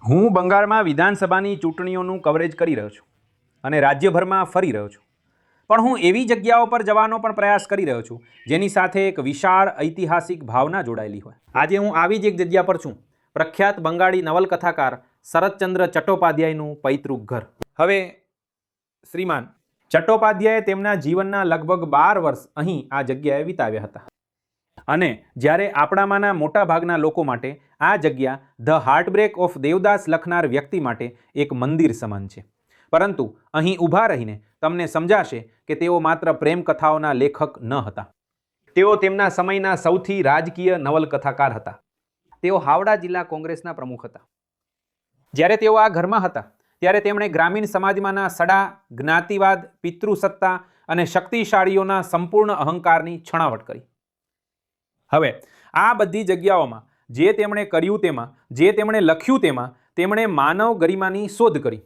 હું બંગાળમાં વિધાનસભાની ચૂંટણીઓનું કવરેજ કરી રહ્યો છું અને રાજ્યભરમાં ફરી રહ્યો છું, પણ હું એવી જગ્યાઓ પર જવાનો પણ પ્રયાસ કરી રહ્યો છું જેની સાથે એક વિશાળ ઐતિહાસિક ભાવના જોડાયેલી હોય. આજે હું આવી જ એક જગ્યા પર છું, પ્રખ્યાત બંગાળી નવલકથાકાર શરદચંદ્ર ચટ્ટોપાધ્યાયનું પૈતૃક ઘર. હવે શ્રીમાન ચટ્ટોપાધ્યાયે તેમના જીવનના લગભગ 12 વર્ષ અહીં આ જગ્યાએ વિતાવ્યા હતા અને જ્યારે આપણામાંના મોટા ભાગના લોકો માટે આ જગ્યા ધ હાર્ટબ્રેક ઓફ દેવદાસ લખનાર વ્યક્તિ માટે એક મંદિર સમાન છે, પરંતુ અહીં ઊભા રહીને તમને સમજાશે કે તેઓ માત્ર પ્રેમ કથાઓના લેખક ન હતા. તેઓ તેમના સમયના સૌથી રાજકીય નવલકથાકાર હતા. તેઓ હાવડા જિલ્લા કોંગ્રેસના પ્રમુખ હતા. જ્યારે તેઓ આ ઘરમાં હતા ત્યારે તેમણે ગ્રામીણ સમાજમાંના સડા, જ્ઞાતિવાદ, પિતૃસત્તા અને શક્તિશાળીઓના સંપૂર્ણ અહંકારની છણાવટ કરી. હવે આ બધી જગ્યાઓમાં જે તેમણે કર્યું તેમાં, જે તેમણે લખ્યું તેમાં, તેમણે માનવ ગરિમાની શોધ કરી.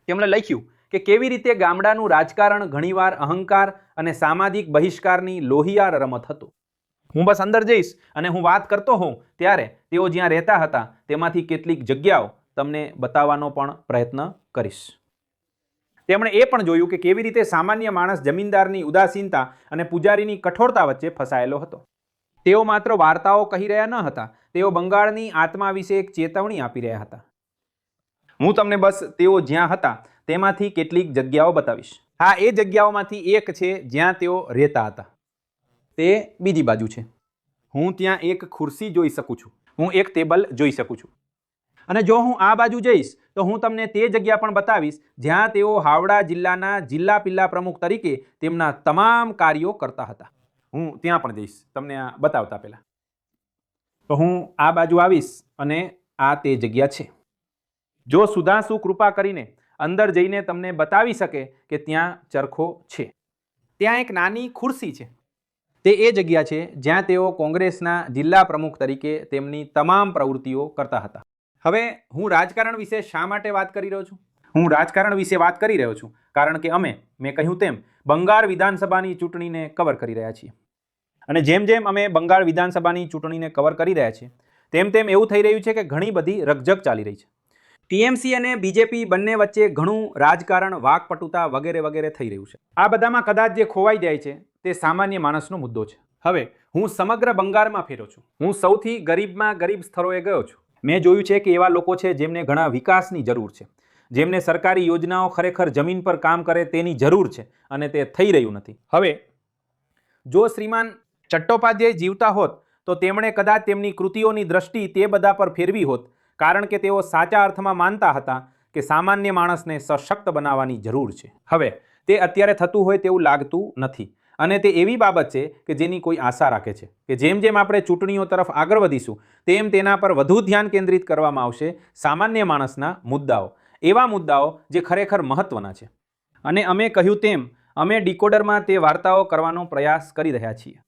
તેમણે લખ્યું કે કેવી રીતે ગામડાનું રાજકારણ ઘણીવાર અહંકાર અને સામાજિક બહિષ્કારની લોહિયાળ રમત હતું. હું બસ અંદર જઈશ અને હું વાત કરતો હોઉં ત્યારે તેઓ જ્યાં રહેતા હતા તેમાંથી કેટલીક જગ્યાઓ તમને બતાવવાનો પણ પ્રયત્ન કરીશ. તેમણે એ પણ જોયું કે કેવી રીતે સામાન્ય માણસ જમીનદારની ઉદાસીનતા અને પૂજારીની કઠોરતા વચ્ચે ફસાયેલો હતો. તેઓ માત્ર વાર્તાઓ કહી રહ્યા ન હતા, તેઓ બંગાળની આત્મા વિશે એક ચેતવણી આપી રહ્યા હતા. હું તમને બસ તેઓ જ્યાં હતા તેમાંથી કેટલીક જગ્યાઓ બતાવીશ. હા, એ જગ્યાઓમાંથી એક છે જ્યાં તેઓ રહેતા હતા. તે બીજી બાજુ છે. હું ત્યાં એક ખુરશી જોઈ શકું છું, હું એક ટેબલ જોઈ શકું છું, અને જો હું આ બાજુ જઈશ તો હું તમને તે જગ્યા પણ બતાવીશ જ્યાં તેઓ હાવડા જિલ્લાના જિલ્લા પિલ્લા પ્રમુખ તરીકે તેમના તમામ કાર્યો કરતા હતા. હું ત્યાં પણ જઈશ તમને આ બતાવતા પહેલા. તો હું આ બાજુ આવીશ અને આ તે જગ્યા છે. જો સુધાંશુ કૃપા કરીને અંદર જઈને તમને બતાવી શકે કે ત્યાં ચરખો છે. ત્યાં એક નાની ખુરશી છે. તે એ જગ્યા છે જ્યાં તેઓ કોંગ્રેસના જિલ્લા પ્રમુખ તરીકે તેમની તમામ પ્રવૃત્તિઓ કરતા હતા. હવે હું રાજકારણ વિશે શા માટે વાત કરી રહ્યો છું? હું રાજકારણ વિશે વાત કરી રહ્યો છું કારણ કે મેં કહ્યું તેમ બંગાળ વિધાનસભાની ચૂંટણીને કવર કરી રહ્યા છીએ. અને જેમ જેમ અમે બંગાળ વિધાનસભાની ચૂંટણીને કવર કરી રહ્યા છીએ તેમ તેમ એવું થઈ રહ્યું છે કે ઘણી બધી રકઝક ચાલી રહી છે. ટીએમસી અને બીજેપી બંને વચ્ચે ઘણું રાજકારણ, વાકપટુતા વગેરે વગેરે થઈ રહ્યું છે. આ બધામાં કદાચ જે ખોવાઈ જાય છે તે સામાન્ય માણસનો મુદ્દો છે. હવે હું સમગ્ર બંગાળમાં ફેર્યો છું. હું સૌથી ગરીબમાં ગરીબ સ્થળોએ ગયો છું. મેં જોયું છે કે એવા લોકો છે જેમને ઘણા વિકાસની જરૂર છે, જેમને સરકારી યોજનાઓ ખરેખર જમીન પર કામ કરે તેની જરૂર છે અને તે થઈ રહ્યું નથી. હવે જો શ્રીમાન ચટ્ટોપાધ્યાય જીવતા હોત તો તેમણે કદાચ તેમની કૃતિઓની દ્રષ્ટિ તે બધા પર ફેરવી હોત, કારણ કે તેઓ સાચા અર્થમાં માનતા હતા કે સામાન્ય માણસને સશક્ત બનાવવાની જરૂર છે. હવે તે અત્યારે થતું હોય તેવું લાગતું નથી, અને તે એવી બાબત છે કે જેની કોઈ આશા રાખે છે કે જેમ જેમ આપણે ચૂંટણીઓ તરફ આગળ વધીશું તેમ તેના પર વધુ ધ્યાન કેન્દ્રિત કરવામાં આવશે. સામાન્ય માણસના મુદ્દાઓ, એવા મુદ્દાઓ જે ખરેખર મહત્વના છે. અને અમે કહ્યું તેમ અમે ડીકોડરમાં તે વાર્તાઓ કરવાનો પ્રયાસ કરી રહ્યા છીએ.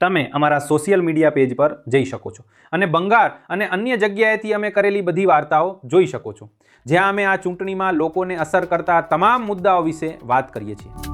તમે અમારા સોશિયલ મીડિયા પેજ પર જઈ શકો છો અને બંગાળ અને અન્ય જગ્યાએથી અમે કરેલી બધી વાર્તાઓ જોઈ શકો છો, જ્યાં અમે આ ચૂંટણીમાં લોકોને અસર કરતા તમામ મુદ્દાઓ વિશે વાત કરીએ છીએ.